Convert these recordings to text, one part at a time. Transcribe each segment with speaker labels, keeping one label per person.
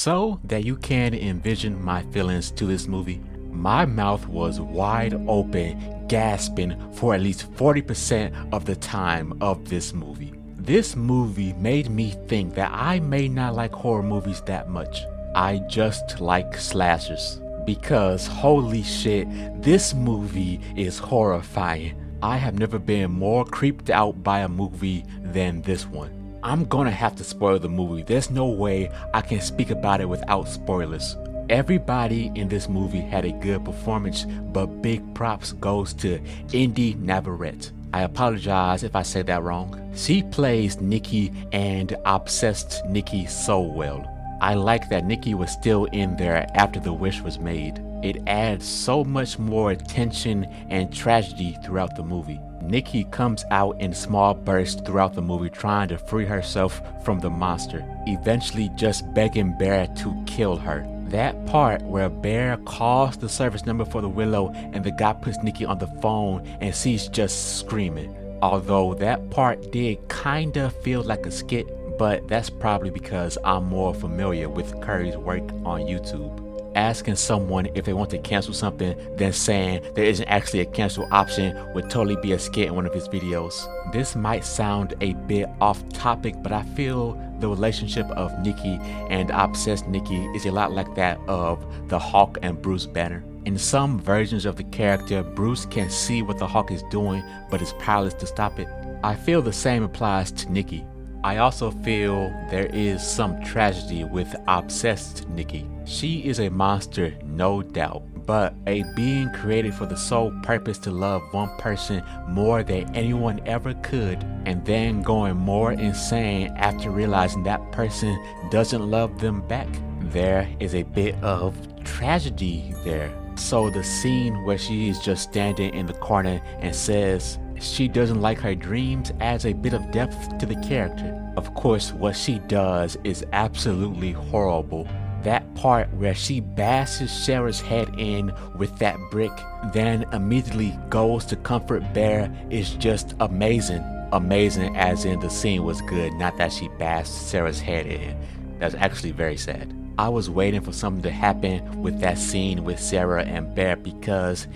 Speaker 1: So that you can envision my feelings to this movie, my mouth was wide open, gasping for at least 40% of the time of this movie. This movie made me think that I may not like horror movies that much. I just like slashers. Because holy shit, this movie is horrifying. I have never been more creeped out by a movie than this one. I'm gonna have to spoil the movie. There's no way I can speak about it without spoilers. Everybody in this movie had a good performance, but big props goes to Indy Navarrete. I apologize if I said that wrong. She plays Nikki and obsessed Nikki so well. I like that Nikki was still in there after the wish was made. It adds so much more tension and tragedy throughout the movie. Nikki comes out in small bursts throughout the movie trying to free herself from the monster, eventually just begging Bear to kill her. That part where Bear calls the service number for the Willow and the guy puts Nikki on the phone and she's just screaming. Although that part did kinda feel like a skit, but that's probably because I'm more familiar with Curry's work on YouTube. Asking someone if they want to cancel something then saying there isn't actually a cancel option would totally be a skit in one of his videos. This might sound a bit off topic, but I feel the relationship of Nikki and obsessed Nikki is a lot like that of the Hawk and Bruce Banner. In some versions of the character, Bruce can see what the Hawk is doing but is powerless to stop it. I feel the same applies to Nikki. I also feel there is some tragedy with obsessed Nikki. She is a monster, no doubt, but a being created for the sole purpose to love one person more than anyone ever could, and then going more insane after realizing that person doesn't love them back. There is a bit of tragedy there. So the scene where she is just standing in the corner and says she doesn't like her dreams adds a bit of depth to the character. Of course, what she does is absolutely horrible. That part where she bashes Sarah's head in with that brick, then immediately goes to comfort Bear is just amazing. Amazing as in the scene was good, not that she bashed Sarah's head in. That's actually very sad. I was waiting for something to happen with that scene with Sarah and Bear because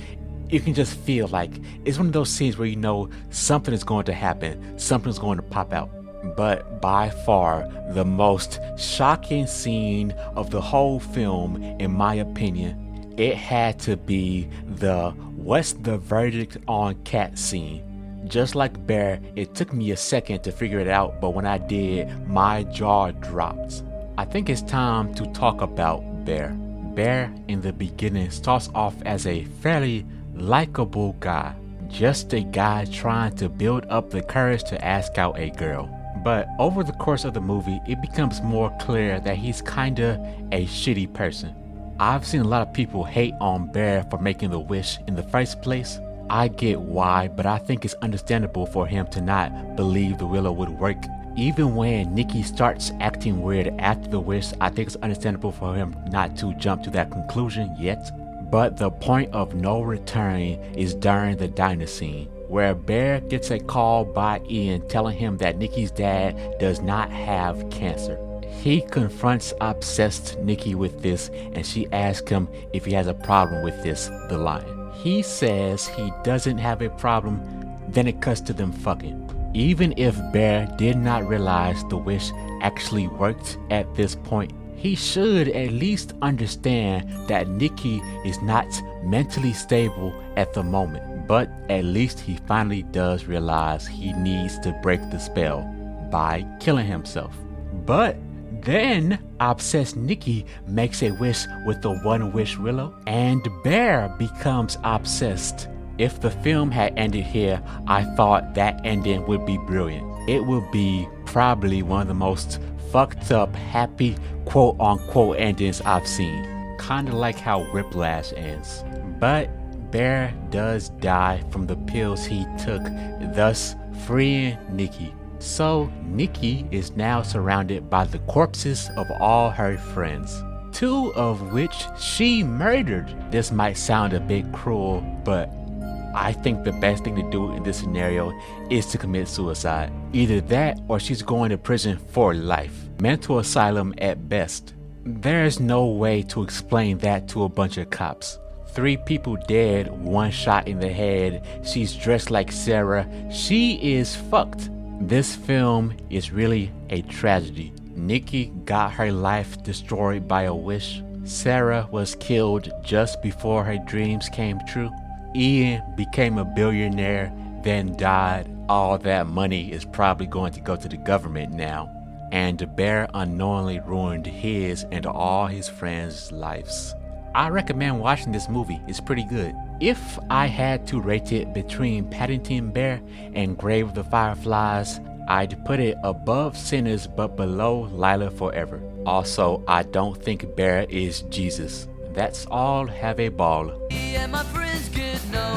Speaker 1: you can just feel like it's one of those scenes where you know something is going to happen, something's going to pop out. But by far the most shocking scene of the whole film, in my opinion, it had to be the "what's the verdict on cat" scene. Just like Bear, it took me a second to figure it out, but when I did, my jaw dropped. I think it's time to talk about Bear. Bear in the beginning starts off as a fairly likable guy, just a guy trying to build up the courage to ask out a girl. But over the course of the movie, it becomes more clear that he's kinda a shitty person. I've seen a lot of people hate on Bear for making the wish in the first place. I get why, but I think it's understandable for him to not believe the Willow would work. Even when Nikki starts acting weird after the wish, I think it's understandable for him not to jump to that conclusion yet. But the point of no return is during the diner scene, where Bear gets a call by Ian telling him that Nikki's dad does not have cancer. He confronts obsessed Nikki with this, and she asks him if he has a problem with this, the line. He says he doesn't have a problem, then it cuts to them fucking. Even if Bear did not realize the wish actually worked at this point, he should at least understand that Nikki is not mentally stable at the moment. But at least he finally does realize he needs to break the spell by killing himself. But then obsessed Nikki makes a wish with the one wish Willow, and Bear becomes obsessed. If the film had ended here, I thought that ending would be brilliant. It would be probably one of the most fucked up, happy, quote unquote endings I've seen. Kinda like how Whiplash ends. But Bear does die from the pills he took, thus freeing Nikki. So Nikki is now surrounded by the corpses of all her friends, 2 of which she murdered. This might sound a bit cruel, but I think the best thing to do in this scenario is to commit suicide. Either that or she's going to prison for life. Mental asylum at best. There's no way to explain that to a bunch of cops. 3 people dead, 1 shot in the head. She's dressed like Sarah. She is fucked. This film is really a tragedy. Nikki got her life destroyed by a wish. Sarah was killed just before her dreams came true. Ian became a billionaire, then died. All that money is probably going to go to the government now. And the bear unknowingly ruined his and all his friends' lives. I recommend watching this movie. It's pretty good. If I had to rate it between Paddington Bear and Grave of the Fireflies, I'd put it above Sinners but below Lila Forever. Also, I don't think Bear is Jesus. That's all. Have a ball.
Speaker 2: Me and my friends get no